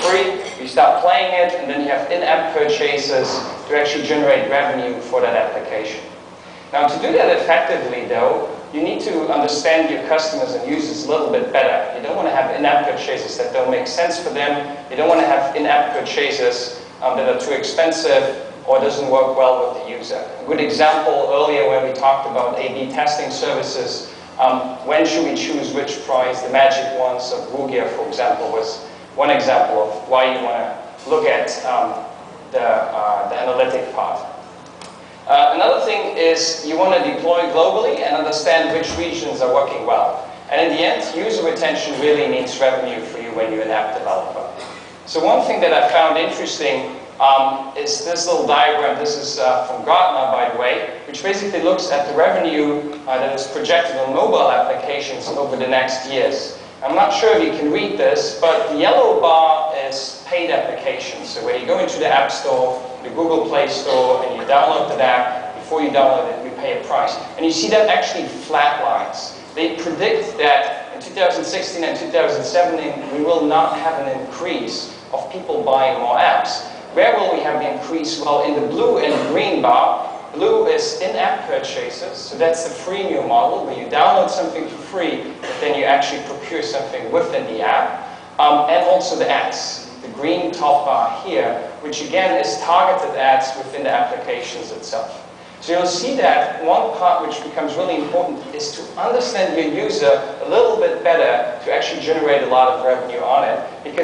free, you start playing it, and then you have in-app purchases to actually generate revenue for that application. Now, to do that effectively, though, you need to understand your customers and users a little bit better. You don't want to have in-app purchases that don't make sense for them. You don't want to have in-app purchases that are too expensive or doesn't work well with the user. A good example earlier when we talked about A/B testing services, when should we choose which price? The magic ones of Rugia, for example, was one example of why you want to look at the analytic part. Another thing is you want to deploy globally and understand which regions are working well. And in the end, user retention really means revenue for you when you're an app developer. So one thing that I found interesting is this little diagram. This is from Gartner, by the way, which basically looks at the revenue that is projected on mobile applications over the next years. I'm not sure if you can read this, but the yellow bar is paid applications. So when you go into the App Store, the Google Play Store, and you download the app, before you download it, you pay a price. And you see that actually flatlines. They predict that in 2016 and 2017, we will not have an increase of people buying more apps. Where will we have the increase? Well, in the blue and green bar. Blue is in-app purchases, so that's the freemium model, where you download something for free, but then you actually procure something within the app. And also the ads, the green top bar here, which again is targeted ads within the applications itself. So you'll see that one part which becomes really important is to understand your user a little bit better to actually generate a lot of revenue on it. Because